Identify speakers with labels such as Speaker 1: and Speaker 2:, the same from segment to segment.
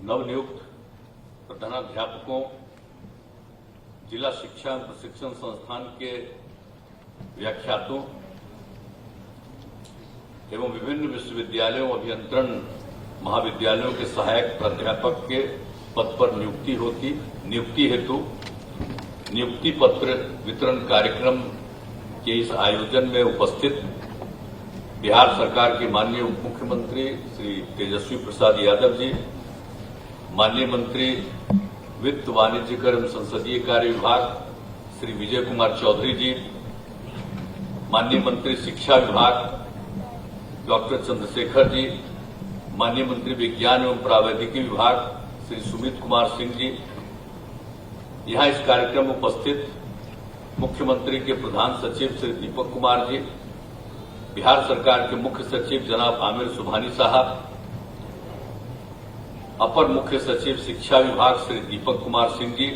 Speaker 1: नवनियुक्त प्रधानाध्यापकों, जिला शिक्षा एवं प्रशिक्षण संस्थान के व्याख्यातों एवं विभिन्न विश्वविद्यालयों अभियंत्रण महाविद्यालयों के सहायक प्राध्यापक के पद पर नियुक्ति हेतु नियुक्ति पत्र वितरण कार्यक्रम के इस आयोजन में उपस्थित बिहार सरकार के माननीय उप मुख्यमंत्री श्री तेजस्वी प्रसाद यादव जी, माननीय मंत्री वित्त वाणिज्य कर एवं संसदीय कार्य विभाग श्री विजय कुमार चौधरी जी, माननीय मंत्री शिक्षा विभाग डॉक्टर चंद्रशेखर जी, माननीय मंत्री विज्ञान एवं प्रावैधिकी विभाग श्री सुमित कुमार सिंह जी, यहां इस कार्यक्रम में उपस्थित मुख्यमंत्री के प्रधान सचिव श्री दीपक कुमार जी, बिहार सरकार के मुख्य सचिव जनाब आमिर सुबहानी साहब, अपर मुख्य सचिव शिक्षा विभाग श्री दीपक कुमार सिंह जी,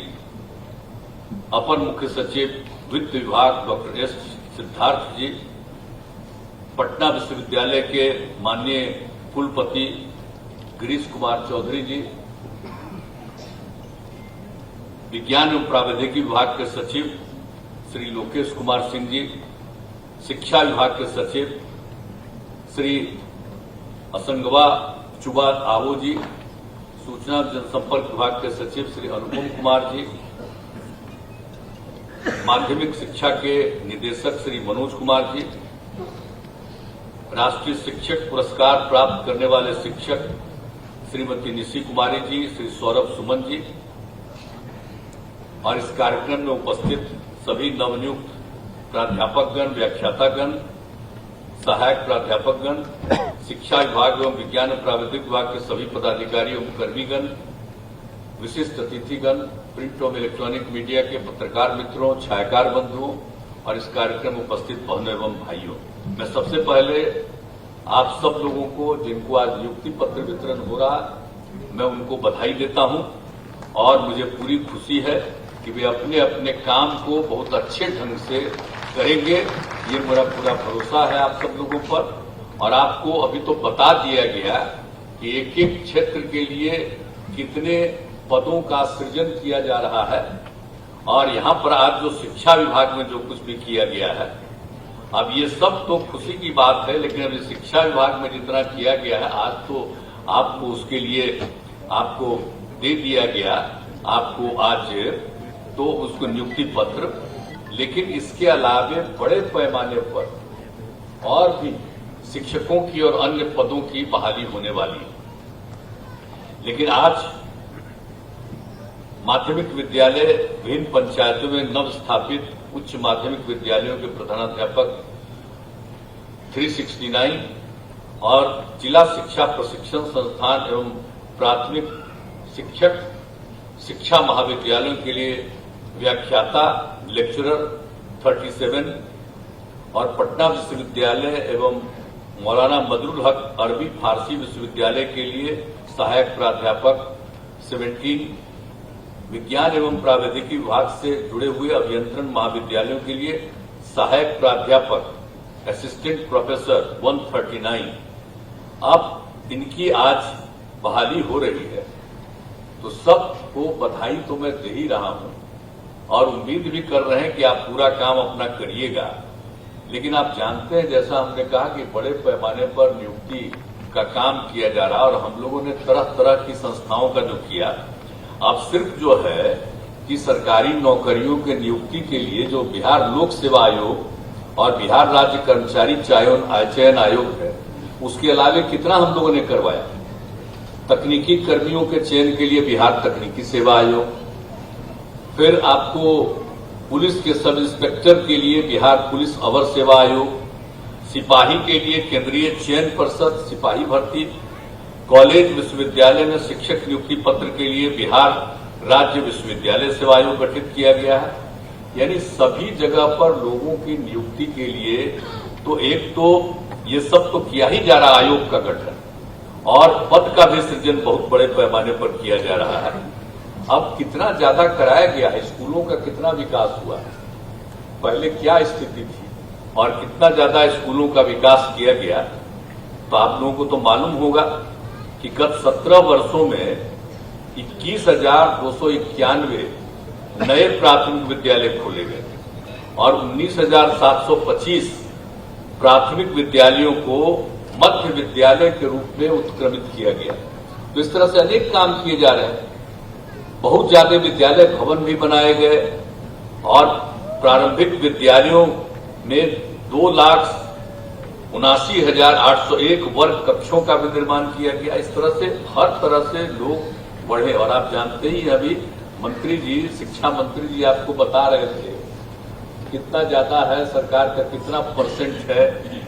Speaker 1: अपर मुख्य सचिव वित्त विभाग डॉक्टर एस सिद्धार्थ जी, पटना विश्वविद्यालय के माननीय कुलपति गिरीश कुमार चौधरी जी, विज्ञान एवं प्रावैधिकी विभाग के सचिव श्री लोकेश कुमार सिंह जी, शिक्षा विभाग के सचिव श्री असंगवा चुबा आवो जी, सूचना जनसंपर्क विभाग के सचिव श्री अनुपम कुमार जी, माध्यमिक शिक्षा के निदेशक श्री मनोज कुमार जी, राष्ट्रीय शिक्षक पुरस्कार प्राप्त करने वाले शिक्षक श्रीमती निशी कुमारी जी, श्री सौरभ सुमन जी और इस कार्यक्रम में उपस्थित सभी नवनियुक्त प्राध्यापकगण, व्याख्यातागण, सहायक प्राध्यापकगण, शिक्षा विभाग एवं विज्ञान एवं प्राविधिक विभाग के सभी पदाधिकारी एवं कर्मीगण, विशिष्ट अतिथिगण, प्रिंट एवं इलेक्ट्रॉनिक मीडिया के पत्रकार मित्रों, छायाकार बंधुओं और इस कार्यक्रम में उपस्थित बहनों एवं भाइयों, मैं सबसे पहले आप सब लोगों को जिनको आज नियुक्ति पत्र वितरण हो रहा, मैं उनको बधाई देता हूं और मुझे पूरी खुशी है कि वे अपने अपने काम को बहुत अच्छे ढंग से करेंगे। ये मेरा पूरा भरोसा है आप सब लोगों पर। और आपको अभी तो बता दिया गया कि एक एक क्षेत्र के लिए कितने पदों का सृजन किया जा रहा है और यहां पर आज जो शिक्षा विभाग में जो कुछ भी किया गया है, अब ये सब तो खुशी की बात है, लेकिन अभी शिक्षा विभाग में जितना किया गया है आज तो आपको उसके लिए आपको दे दिया गया, आपको आज तो उसको नियुक्ति पत्र, लेकिन इसके अलावे बड़े पैमाने पर और भी शिक्षकों की और अन्य पदों की बहाली होने वाली है। लेकिन आज माध्यमिक विद्यालय विभिन्न पंचायतों में नव स्थापित उच्च माध्यमिक विद्यालयों के प्रधानाध्यापक 369 और जिला शिक्षा प्रशिक्षण संस्थान एवं प्राथमिक शिक्षक शिक्षा महाविद्यालयों के लिए व्याख्याता लेक्चरर 37 और पटना विश्वविद्यालय एवं मौलाना मदरुल हक अरबी फारसी विश्वविद्यालय के लिए सहायक प्राध्यापक 17, विज्ञान एवं प्रावैधिकी विभाग से जुड़े हुए अभियंत्रण महाविद्यालयों के लिए सहायक प्राध्यापक असिस्टेंट प्रोफेसर 139, अब इनकी आज बहाली हो रही है। तो सबको बधाई तो मैं दे ही रहा हूं और उम्मीद भी कर रहे हैं कि आप पूरा काम अपना करिएगा। लेकिन आप जानते हैं, जैसा हमने कहा कि बड़े पैमाने पर नियुक्ति का काम किया जा रहा है और हम लोगों ने तरह तरह की संस्थाओं का जो किया, अब सिर्फ जो है कि सरकारी नौकरियों के नियुक्ति के लिए जो बिहार लोक सेवा आयोग और बिहार राज्य कर्मचारी चयन आयोग है, उसके अलावे कितना हम लोगों ने करवाया। तकनीकी कर्मियों के चयन के लिए बिहार तकनीकी सेवा आयोग, फिर आपको पुलिस के सब इंस्पेक्टर के लिए बिहार पुलिस अवर सेवा आयोग, सिपाही के लिए केंद्रीय चयन परिषद सिपाही भर्ती, कॉलेज विश्वविद्यालय में शिक्षक नियुक्ति पत्र के लिए बिहार राज्य विश्वविद्यालय सेवा आयोग गठित किया गया है। यानी सभी जगह पर लोगों की नियुक्ति के लिए तो एक तो ये सब तो किया ही जा रहा आयोग का गठन और पद का भी सृजन बहुत बड़े पैमाने पर किया जा रहा है। अब कितना ज्यादा कराया गया है, स्कूलों का कितना विकास हुआ है, पहले क्या स्थिति थी और कितना ज्यादा स्कूलों का विकास किया गया, तो आप लोगों को तो मालूम होगा कि गत 17 वर्षों में 21,291 नए प्राथमिक विद्यालय खोले गए और 19,725 प्राथमिक विद्यालयों को मध्य विद्यालय के रूप में उत्क्रमित किया गया। तो इस तरह से अनेक काम किए जा रहे हैं। बहुत ज्यादा विद्यालय भवन भी बनाए गए और प्रारंभिक विद्यालयों में 2,79,801 वर्ग कक्षों का भी निर्माण किया गया। इस तरह से हर तरह से लोग बढ़े और आप जानते ही अभी मंत्री जी, शिक्षा मंत्री जी आपको बता रहे थे कितना ज्यादा है, सरकार का कितना परसेंट है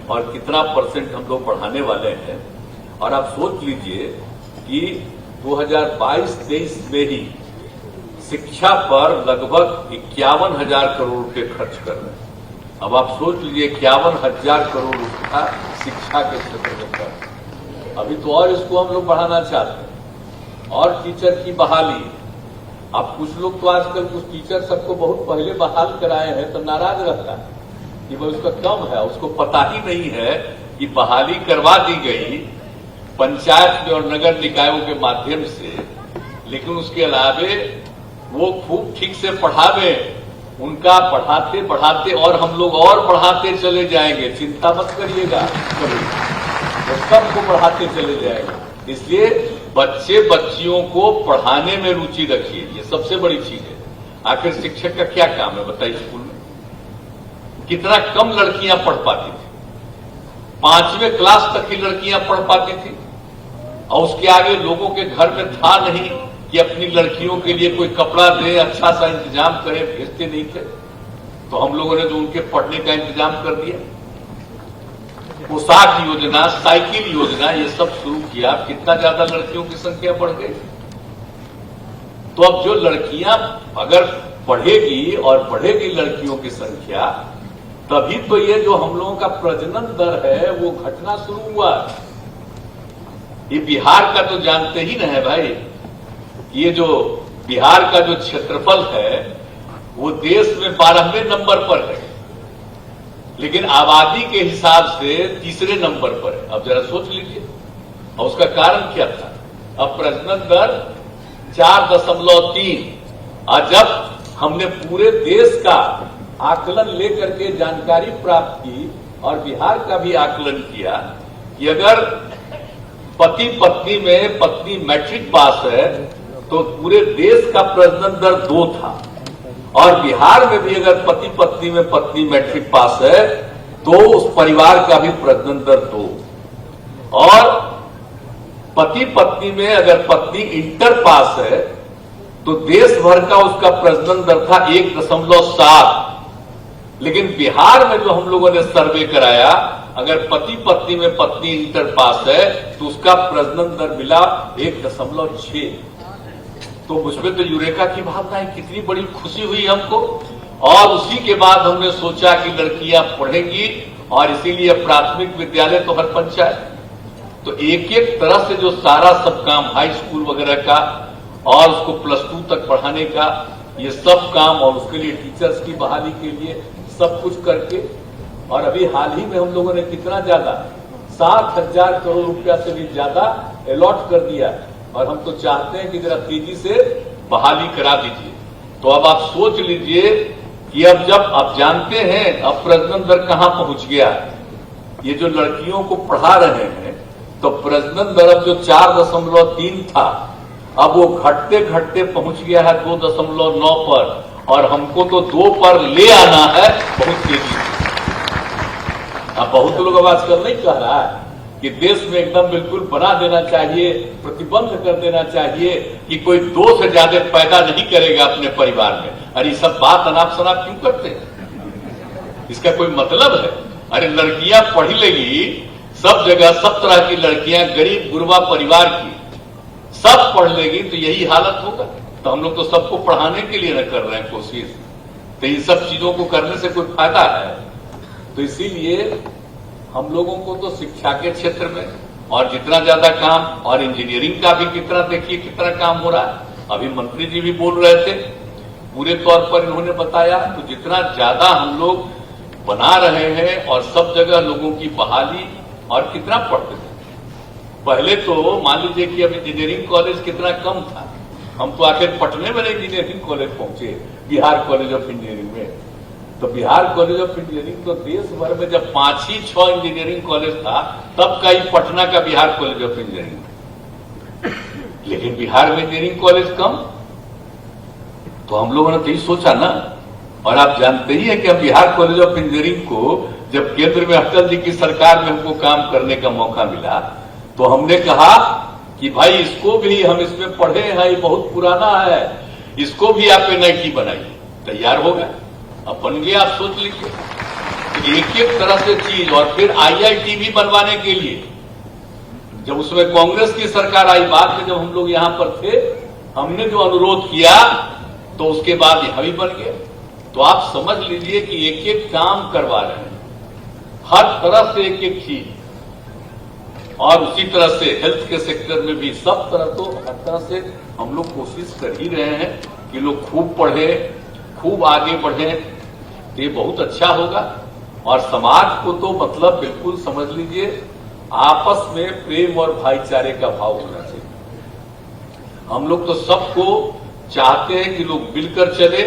Speaker 1: और कितना परसेंट हम लोग बढ़ाने वाले हैं। और आप सोच लीजिए कि 2022-23 में ही शिक्षा पर लगभग 51,000 करोड़ रुपए खर्च कर रहे हैं। अब आप सोच लीजिए 51,000 करोड़ रुपया शिक्षा के क्षेत्र में खर्च। अभी तो और इसको हम लोग बढ़ाना चाहते हैं। और टीचर की बहाली, अब कुछ लोग तो आजकल कुछ टीचर सबको बहुत पहले बहाल कराए हैं तो नाराज रहता है कि भाई उसका कम है, उसको पता ही नहीं है कि बहाली करवा दी गई पंचायत में और नगर निकायों के माध्यम से, लेकिन उसके अलावे वो खूब ठीक से पढ़ावे, उनका पढ़ाते बढ़ाते और हम लोग और बढ़ाते चले जाएंगे, चिंता मत करिएगा कभी, वो सबको बढ़ाते चले जाएंगे। इसलिए बच्चे बच्चियों को पढ़ाने में रुचि रखिए, ये सबसे बड़ी चीज है। आखिर शिक्षक का क्या काम है बताइए? स्कूल में कितना कम लड़कियां पढ़ पाती थी, 5वीं क्लास तक की लड़कियां पढ़ पाती थी और उसके आगे लोगों के घर में था नहीं कि अपनी लड़कियों के लिए कोई कपड़ा दे, अच्छा सा इंतजाम करे, भेजते नहीं थे। तो हम लोगों ने तो उनके पढ़ने का इंतजाम कर दिया। पोशाक योजना, साइकिल योजना, ये सब शुरू किया। कितना ज्यादा लड़कियों की संख्या बढ़ गई। तो अब जो लड़कियां अगर बढ़ेगी और बढ़ेगी लड़कियों की संख्या, तभी तो ये जो हम लोगों का प्रजनन दर है वो घटना शुरू हुआ। ये बिहार का तो जानते ही न है भाई, ये जो बिहार का जो क्षेत्रफल है वो देश में 12वें नंबर पर है, लेकिन आबादी के हिसाब से 3रे नंबर पर है। अब जरा सोच लीजिए, और उसका कारण क्या था? अब प्रजनन दर 4.3, और जब हमने पूरे देश का आकलन लेकर के जानकारी प्राप्त की और बिहार का भी आकलन किया कि अगर पति पत्नी में पत्नी मैट्रिक पास है तो पूरे देश का प्रजनन दर 2 था, और बिहार में भी अगर पति पत्नी में पत्नी मैट्रिक पास है तो उस परिवार का भी प्रजनन दर 2, और पति पत्नी में अगर पत्नी इंटर पास है तो देश भर का उसका प्रजनन दर था 1.7। लेकिन बिहार में जो हम लोगों ने सर्वे कराया, अगर पति पत्नी में पत्नी इंटर पास है तो उसका प्रजनन दर मिला 1.6। तो मुझमें तो यूरेका की भावना है, कितनी बड़ी खुशी हुई हमको। और उसी के बाद हमने सोचा कि लड़कियां पढ़ेंगी और इसीलिए प्राथमिक विद्यालय तो हर पंचायत, तो एक एक तरह से जो सारा सब काम हाई स्कूल वगैरह का और उसको +2 तक पढ़ाने का, ये सब काम, और उसके लिए टीचर्स की बहाली के लिए सब कुछ करके, और अभी हाल ही में हम लोगों ने कितना ज्यादा 7,000 करोड़ रुपया से भी ज्यादा अलॉट कर दिया, और हम तो चाहते हैं कि जरा तेजी से बहाली करा दीजिए। तो अब आप सोच लीजिए कि अब जब आप जानते हैं अब प्रजनन दर कहां पहुंच गया। ये जो लड़कियों को पढ़ा रहे हैं तो प्रजनन दर अब जो 4.3 था, अब वो घटते घटते पहुंच गया है 2.9 पर, और हमको तो 2 पर ले आना है बहुत तेजी से। अब बहुत लोग अब आजकल नहीं कह रहा है कि देश में एकदम बिल्कुल बना देना चाहिए, प्रतिबंध कर देना चाहिए कि कोई 2 से ज्यादा पैदा नहीं करेगा अपने परिवार में। अरे सब बात अनाप शनाप क्यों करते हैं? इसका कोई मतलब है? अरे लड़कियां पढ़ी लेगी, सब जगह सब तरह की लड़कियां, गरीब गुरबा परिवार की सब पढ़ लेगी तो यही हालत होगा। तो हम लोग तो सबको पढ़ाने के लिए न कर रहे हैं कोशिश, तो इन सब चीजों को करने से कोई फायदा है? तो इसीलिए हम लोगों को तो शिक्षा के क्षेत्र में और जितना ज्यादा काम, और इंजीनियरिंग का भी कितना, देखिए कितना काम हो रहा है। अभी मंत्री जी भी बोल रहे थे, पूरे तौर पर इन्होंने बताया। तो जितना ज्यादा हम लोग बना रहे हैं और सब जगह लोगों की बहाली, और कितना पढ़ते थे पहले तो मान लीजिए कि अब इंजीनियरिंग कॉलेज कितना कम था, हम तो आखिर पटने में इंजीनियरिंग कॉलेज पहुंचे, बिहार कॉलेज ऑफ इंजीनियरिंग में। तो बिहार कॉलेज ऑफ इंजीनियरिंग तो देश भर में जब 5 ही 6 इंजीनियरिंग कॉलेज था, तब का ही पटना का बिहार कॉलेज ऑफ इंजीनियरिंग। लेकिन बिहार में इंजीनियरिंग कॉलेज कम, तो हम लोगों ने तो यही सोचा ना। और आप जानते ही हैं कि अब बिहार कॉलेज ऑफ इंजीनियरिंग को जब केंद्र में अटल जी की सरकार में हमको काम करने का मौका मिला, तो हमने कहा कि भाई इसको भी हम इसमें पढ़े हैं, ये बहुत पुराना है, इसको भी आप एनआईटी बनाइए। तैयार हो गया, अब बन गया। आप सोच लीजिए एक एक तरह से चीज। और फिर आईआईटी भी बनवाने के लिए जब उसमें कांग्रेस की सरकार आई, बाद में जब हम लोग यहां पर थे, हमने जो अनुरोध किया तो उसके बाद यहां भी बन गया। तो आप समझ लीजिए कि एक एक काम करवा रहे हैं, हर तरह से एक एक चीज। और उसी तरह से हेल्थ के सेक्टर में भी सब तरह, तो हर तरह से हम लोग कोशिश कर ही रहे हैं कि लोग खूब पढ़े, खूब आगे बढ़े। तो ये बहुत अच्छा होगा। और समाज को तो मतलब बिल्कुल समझ लीजिए आपस में प्रेम और भाईचारे का भाव होना चाहिए। हम लोग तो सबको चाहते हैं कि लोग मिलकर चले।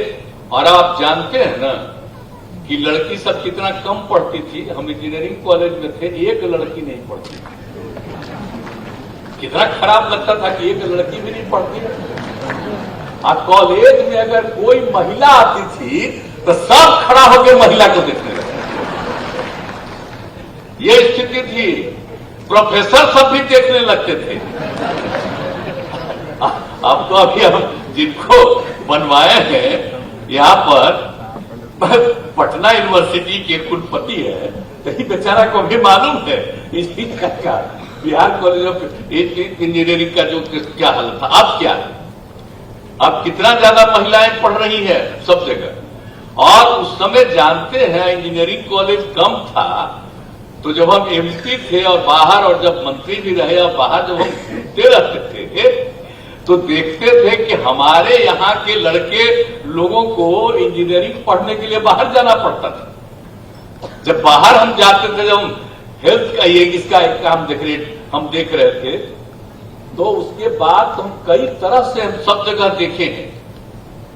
Speaker 1: और आप जानते हैं ना कि लड़की सब कितना कम पढ़ती थी। हम इंजीनियरिंग कॉलेज में थे, एक लड़की नहीं पढ़ती। कितना खराब लगता था कि एक लड़की भी नहीं पढ़ती है। और कॉलेज में अगर कोई महिला आती थी तो सब खड़ा होकर महिला को देखने लगे। ये स्थिति थी। प्रोफेसर सब भी देखने लगते थे। अब तो अभी हम जिनको बनवाए हैं यहां पर पटना यूनिवर्सिटी के कुलपति है, तो ये बेचारा को भी मालूम है इस चीज का बिहार कॉलेज ऑफ इंजीनियरिंग का जो क्या हालत था। अब क्या है, अब कितना ज्यादा महिलाएं पढ़ रही है सब जगह। और उस समय जानते हैं इंजीनियरिंग कॉलेज कम था, तो जब हम एमपी थे और बाहर, और जब मंत्री भी रहे और बाहर जब हम घूमते रहते थे, तो देखते थे कि हमारे यहाँ के लड़के लोगों को इंजीनियरिंग पढ़ने के लिए बाहर जाना पड़ता था। जब बाहर हम जाते थे, जब हम हेल्थ का ये इसका एक काम हम देख रहे थे, तो उसके बाद हम कई तरह से हम सब जगह देखे हैं।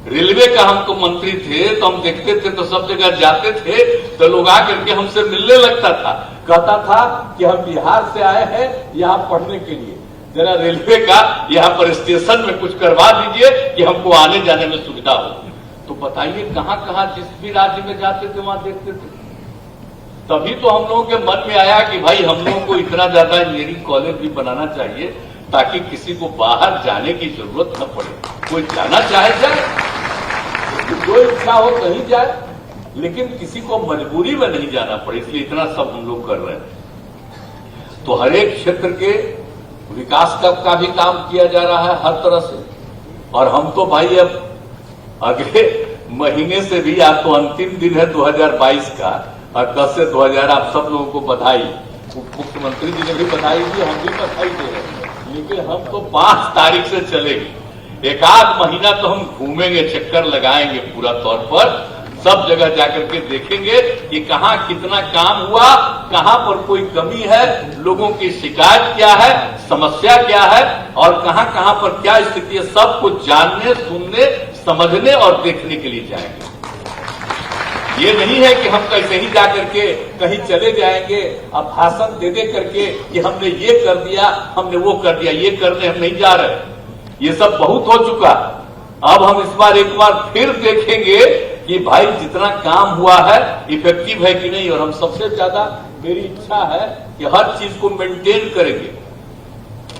Speaker 1: रेलवे का हम तो मंत्री थे, तो हम देखते थे, तो सब जगह जाते थे, तो लोग आकर के हमसे मिलने लगता था, कहता था कि हम बिहार से आए हैं यहाँ पढ़ने के लिए, जरा रेलवे का यहाँ पर स्टेशन में कुछ करवा दीजिए कि हमको आने जाने में सुविधा हो। तो बताइए कहाँ कहाँ जिस भी राज्य में जाते थे वहां देखते थे। तभी तो हम लोगों के मन में आया कि भाई हम लोगों को इतना ज्यादा इंजीनियरिंग कॉलेज भी बनाना चाहिए ताकि किसी को बाहर जाने की जरूरत न पड़े। कोई जाना चाहे जाए, जो इच्छा हो कहीं जाए, लेकिन किसी को मजबूरी में नहीं जाना पड़े। इसलिए इतना सब हम लोग कर रहे हैं। तो हर एक क्षेत्र के विकास का भी काम किया जा रहा है हर तरह से। और हम तो भाई अब अगले महीने से भी, आज तो अंतिम दिन है 2022 का, और 10 से 2000 आप सब लोगों को बधाई। मुख्यमंत्री जी ने भी बधाई दी, हम भी बधाई दे रहे हैं। लेकिन हम तो 5 तारीख से चलेंगे। एक आध महीना तो हम घूमेंगे, चक्कर लगाएंगे पूरा तौर पर, सब जगह जाकर के देखेंगे कि कहाँ कितना काम हुआ, कहाँ पर कोई कमी है, लोगों की शिकायत क्या है, समस्या क्या है, और कहाँ कहाँ पर क्या स्थिति है, सब कुछ जानने, सुनने, समझने और देखने के लिए जाएंगे। ये नहीं है कि हम कैसे ही जाकर के कहीं चले जाएंगे अब भाषण दे दे करके कि हमने ये कर दिया, हमने वो कर दिया। ये करने हम नहीं जा रहे, ये सब बहुत हो चुका। अब हम इस बार एक बार फिर देखेंगे कि भाई जितना काम हुआ है इफेक्टिव है कि नहीं। और हम सबसे ज्यादा, मेरी इच्छा है कि हर चीज को मेंटेन करेंगे।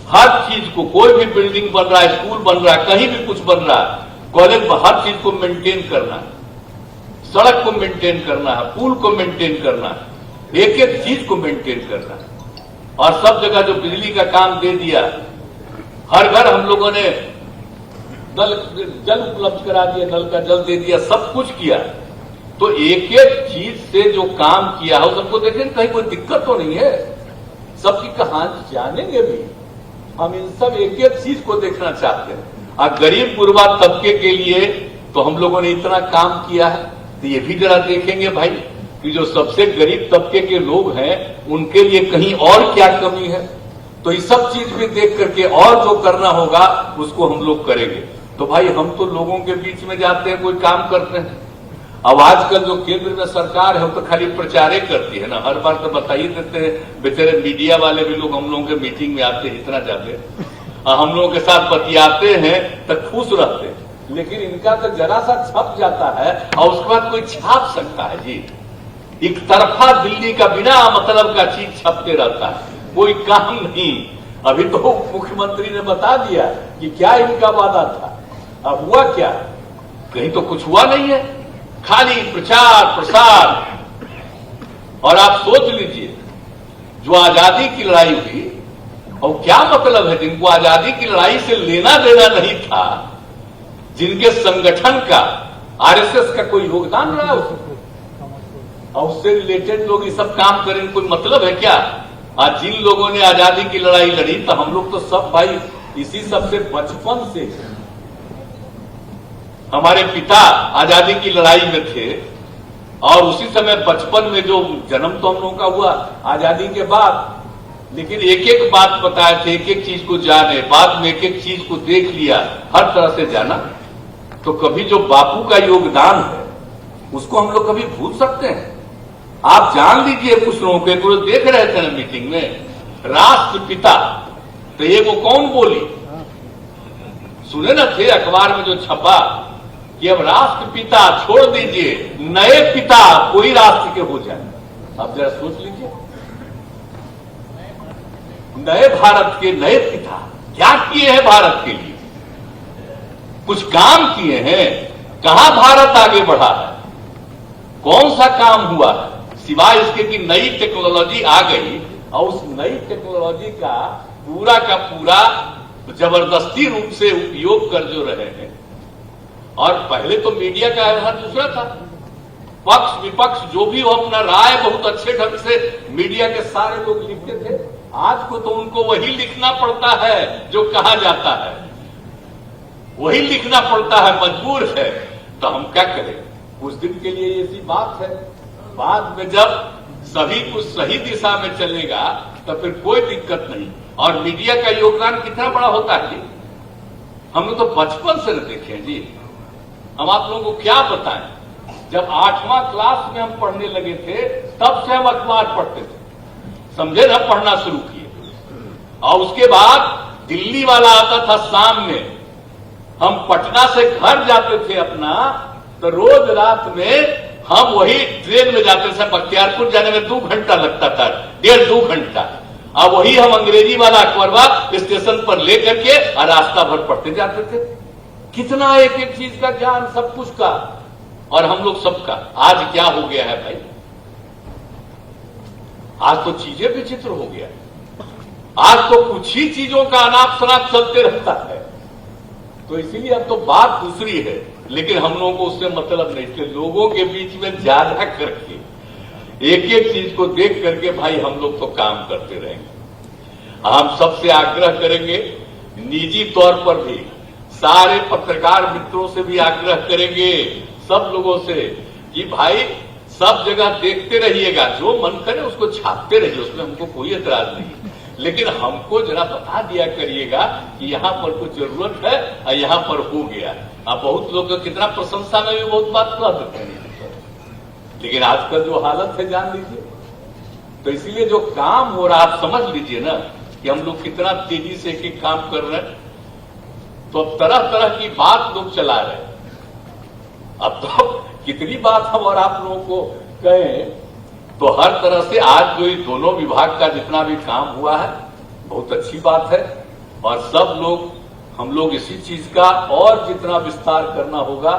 Speaker 1: हर चीज को, कोई भी बिल्डिंग बन रहा है, स्कूल बन रहा है, कहीं भी कुछ बन रहा है, कॉलेज में हर चीज को मेंटेन करना है। सड़क को मेंटेन करना है, पुल को मेंटेन करना है, एक एक चीज को मेंटेन करना है। और सब जगह जो बिजली का काम दे दिया, हर घर हम लोगों ने जल उपलब्ध करा दिया, नल का जल दे दिया, सब कुछ किया। तो एक एक चीज से जो काम किया है सबको देखें, कहीं कोई दिक्कत तो नहीं है। सबकी कहानी जानेंगे भी। हम इन सब एक एक चीज को देखना चाहते हैं। और गरीब गुरबा तबके के लिए तो हम लोगों ने इतना काम किया है, तो ये भी जरा देखेंगे भाई कि जो सबसे गरीब तबके के लोग हैं उनके लिए कहीं और क्या कमी है। तो ये सब चीज भी देख करके और जो करना होगा उसको हम लोग करेंगे। तो भाई हम तो लोगों के बीच में जाते हैं, कोई काम करते हैं। अब आजकल जो केंद्र में सरकार है वो तो खाली प्रचार ही करती है ना, हर बार तो बता ही देते हैं। बेचारे मीडिया वाले भी लोग हम लोगों के मीटिंग में आते हैं, इतना जाते हम लोगों के साथ बतियाते हैं तो खुश रहते हैं, लेकिन इनका तो जरा सा छप जाता है और उसके बाद कोई छाप सकता है जी। एक तरफा दिल्ली का बिना मतलब का चीज छपते रहता है, कोई काम नहीं। अभी तो मुख्यमंत्री ने बता दिया कि क्या इनका वादा था, अब हुआ क्या? कहीं तो कुछ हुआ नहीं है, खाली प्रचार प्रसार। और आप सोच लीजिए, जो आजादी की लड़ाई हुई, और क्या मतलब है जिनको आजादी की लड़ाई से लेना देना नहीं था, जिनके संगठन का आरएसएस का कोई योगदान रहा उसमें, और उससे रिलेटेड लोग ये सब काम करें, कोई मतलब है क्या? आज जिन लोगों ने आजादी की लड़ाई लड़ी, तो हम लोग तो सब भाई इसी सबसे बचपन से, हमारे पिता आजादी की लड़ाई में थे और उसी समय बचपन में जो जन्म तो हम लोगों का हुआ आजादी के बाद, लेकिन एक एक बात बताए थे, एक एक चीज को जाने, बाद में एक एक चीज को देख लिया, हर तरह से जाना। तो कभी जो बापू का योगदान है उसको हम लोग कभी भूल सकते हैं? आप जान लीजिए, कुछ लोगों के कुछ देख रहे थे ना मीटिंग में, राष्ट्रपिता, तो ये वो कौन बोली? सुने न थे अखबार में जो छपा कि अब राष्ट्रपिता छोड़ दीजिए, नए पिता कोई राष्ट्र के हो जाए। अब जरा सोच लीजिए, नए भारत के नए पिता क्या किए हैं भारत के लिए? कुछ काम किए हैं? कहां भारत आगे बढ़ा है? कौन सा काम हुआ है सिवाय इसके कि नई टेक्नोलॉजी आ गई और उस नई टेक्नोलॉजी का पूरा जबरदस्ती रूप से उपयोग कर जो रहे हैं। और पहले तो मीडिया का व्यवहार दूसरा था, पक्ष विपक्ष जो भी हो अपना राय बहुत अच्छे ढंग से मीडिया के सारे लोग लिखते थे। आज को तो उनको वही लिखना पड़ता है जो कहा जाता है, वही लिखना पड़ता है, मजबूर है। तो हम क्या करें? कुछ दिन के लिए ऐसी बात है, बाद में जब सभी कुछ सही दिशा में चलेगा तो फिर कोई दिक्कत नहीं। और मीडिया का योगदान कितना बड़ा होता है जी, हम लोग तो बचपन से न देखे जी। हम आप लोगों को क्या बताएं, जब 8वां क्लास में हम पढ़ने लगे थे तब से हम अखबार पढ़ते थे, समझे ना, पढ़ना शुरू किए। और उसके बाद दिल्ली वाला आता था शाम में, हम पटना से घर जाते थे अपना, तो रोज रात में हम वही ट्रेन में जाते थे, बख्तियारपुर जाने में 2 घंटा लगता था, 1.5-2 घंटा। अब वही हम अंग्रेजी वाला अखबारवा स्टेशन पर लेकर के और रास्ता भर पढ़ते जाते थे। कितना एक एक चीज का ज्ञान, सब कुछ का, और हम लोग सबका। आज क्या हो गया है भाई? आज तो चीजें विचित्र हो गया। आज तो कुछ ही चीजों का अनाप शनाप चलते रहता है। तो इसीलिए अब तो बात दूसरी है, लेकिन हम लोगों को उससे मतलब नहीं, इसलिए लोगों के बीच में ज्यादा करके एक एक चीज को देख करके भाई हम लोग तो काम करते रहेंगे। हम सबसे आग्रह करेंगे, निजी तौर पर भी सारे पत्रकार मित्रों से भी आग्रह करेंगे, सब लोगों से, कि भाई सब जगह देखते रहिएगा, जो मन करे उसको छापते रहिए, उसमें हमको कोई एतराज नहीं, लेकिन हमको जरा बता दिया करिएगा कि यहां पर कुछ जरूरत है और यहां पर हो गया। अब बहुत लोग कितना प्रशंसा में भी बहुत बात कह देते हैं, लेकिन आजकल जो हालत है जान लीजिए। तो इसीलिए जो काम हो रहा है आप समझ लीजिए ना कि हम लोग कितना तेजी से एक काम कर रहे हैं। तो अब तरह तरह की बात लोग चला रहे हैं। अब तो कितनी बात हम और आप लोगों को कहें, तो हर तरह से आज जो दोनों विभाग का जितना भी काम हुआ है बहुत अच्छी बात है। और सब लोग, हम लोग इसी चीज का और जितना विस्तार करना होगा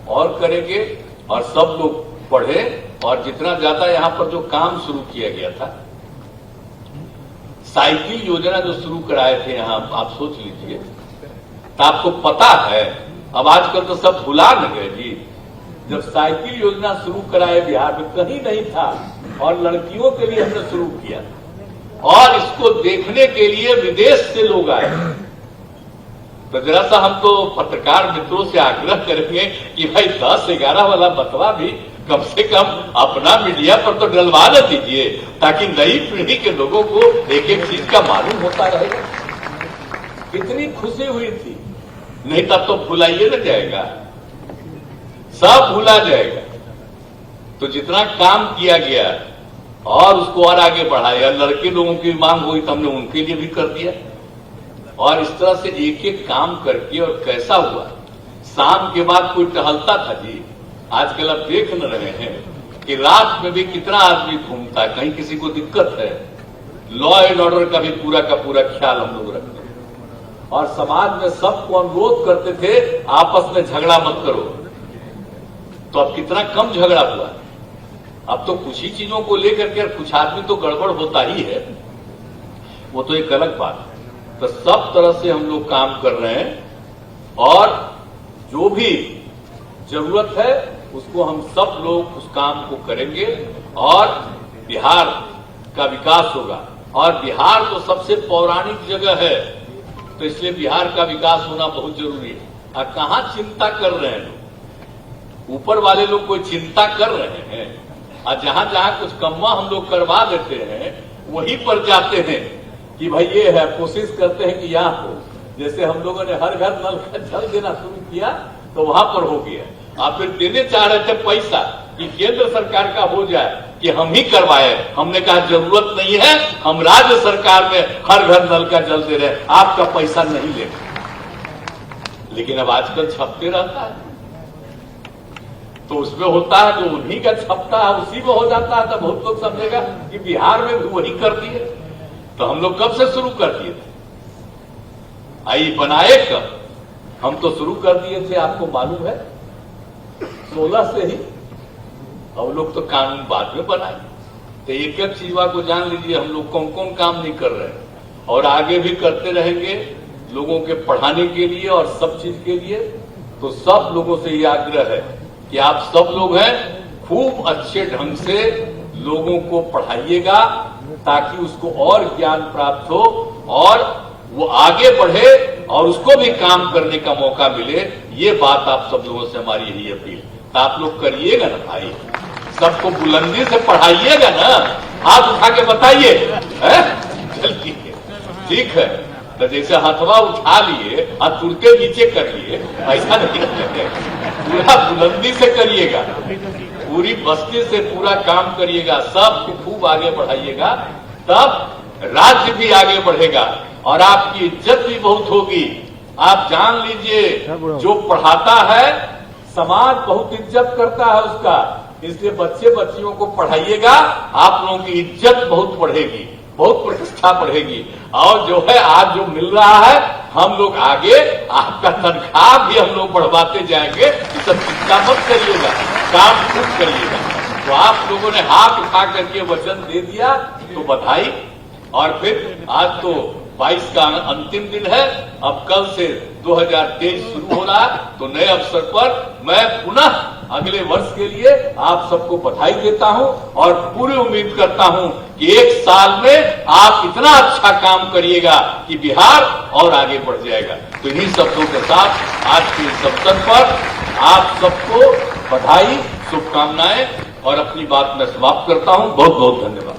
Speaker 1: और करेंगे, और सब लोग पढ़े। और जितना ज्यादा यहां पर जो काम शुरू किया गया था, साइकिल योजना जो शुरू कराए थे यहां, आप सोच लीजिए, तो आपको पता है, अब आजकल तो सब भुला न गए जी, जब साइकिल योजना शुरू कराए बिहार में कहीं नहीं था, और लड़कियों के लिए हमने शुरू किया, और इसको देखने के लिए विदेश से लोग आए। तो जरा सा हम तो पत्रकार मित्रों से आग्रह करेंगे कि भाई 10-11 वाला बतवा भी कम से कम अपना मीडिया पर तो डलवा न दीजिए, ताकि नई पीढ़ी के लोगों को एक एक चीज का मालूम होता रहेगा। कितनी खुशी हुई थी नहीं तब तो भुलाइए न जाएगा, सब भुला जाएगा। तो जितना काम किया गया और उसको और आगे बढ़ाया, लड़के लोगों की मांग हुई तो हमने उनके लिए भी कर दिया, और इस तरह से एक एक काम करके। और कैसा हुआ, शाम के बाद कोई टहलता था जी। आजकल आप देख न रहे हैं कि रात में भी कितना आदमी घूमता है, कहीं किसी को दिक्कत है। लॉ एंड ऑर्डर का भी पूरा का पूरा ख्याल हम लोग रखते हैं, और समाज में सबको अनुरोध करते थे आपस में झगड़ा मत करो। तो अब कितना कम झगड़ा हुआ। अब तो कुछ ही चीजों को लेकर के कुछ आदमी तो गड़बड़ होता ही है, वो तो एक अलग बात है। तो सब तरह से हम लोग काम कर रहे हैं, और जो भी जरूरत है उसको हम सब लोग उस काम को करेंगे, और बिहार का विकास होगा। और बिहार तो सबसे पौराणिक जगह है, तो इसलिए बिहार का विकास होना बहुत जरूरी है। और कहां चिंता कर रहे हैं लोग, ऊपर वाले लोग कोई चिंता कर रहे हैं, और जहां जहां कुछ कम्मा हम लोग करवा देते हैं वहीं पर जाते हैं कि भाई ये है, कोशिश करते हैं कि यहां हो। जैसे हम लोगों ने हर घर नल का जल देना शुरू किया तो वहां पर हो गया। आप फिर देने चाह रहे थे पैसा कि केंद्र सरकार का हो जाए कि हम ही करवाए। हमने कहा जरूरत नहीं है, हम राज्य सरकार में हर घर नल का जल दे रहे हैं, आपका पैसा नहीं ले। लेकिन अब आजकल छपते रहता है, तो उसमें होता है जो उन्हीं का छपता है उसी में हो जाता है। तो बहुत लोग समझेगा कि बिहार में भी वही कर दिए। तो हम लोग कब से शुरू कर दिए थे, आई बनाए कब? हम तो शुरू कर दिए थे, आपको मालूम है, 16 से ही। अब लोग तो कानून बाद में बनाए। तो एक एक चीज को जान लीजिए, हम लोग कौन कौन काम नहीं कर रहे हैं, और आगे भी करते रहेंगे लोगों के पढ़ाने के लिए और सब चीज के लिए। तो सब लोगों से ये आग्रह है कि आप सब लोग हैं, खूब अच्छे ढंग से लोगों को पढ़ाइएगा, ताकि उसको और ज्ञान प्राप्त हो और वो आगे बढ़े और उसको भी काम करने का मौका मिले। ये बात आप सब लोगों से हमारी यही अपील। तो आप लोग करिएगा ना भाई, सबको बुलंदी से पढ़ाइएगा ना, हाथ उठा के बताइए। चलिए ठीक है, तो जैसे हथवा उठा लिए और तुरते नीचे कर लिए, ऐसा नहीं करेंगे। पूरा बुलंदी से करिएगा, पूरी बस्ती से पूरा काम करिएगा, सबको खूब आगे बढ़ाइएगा, तब राज्य भी आगे बढ़ेगा और आपकी इज्जत भी बहुत होगी। आप जान लीजिए, जो पढ़ाता है समाज बहुत इज्जत करता है उसका। इसलिए बच्चे बच्चियों को पढ़ाइएगा, आप लोगों की इज्जत बहुत बढ़ेगी, बहुत प्रतिष्ठा बढ़ेगी। और जो है आज जो मिल रहा है, हम लोग आगे आपका तनख्वाह भी हम लोग बढ़वाते जाएंगे। ये सब चिंता मत करिएगा, काम खूब करिएगा। तो आप लोगों ने हाथ उठा करके वचन दे दिया, तो बधाई। और फिर आज तो 22 का अंतिम दिन है, अब कल से 2023 शुरू हो रहा है। तो नए अवसर पर मैं पुनः अगले वर्ष के लिए आप सबको बधाई देता हूं, और पूरी उम्मीद करता हूं कि एक साल में आप इतना अच्छा काम करिएगा कि बिहार और आगे बढ़ जाएगा। तो इन्हीं शब्दों के साथ आज के इस अवसर पर आप सबको बधाई, शुभकामनाएं, और अपनी बात मैं समाप्त करता हूं। बहुत बहुत धन्यवाद।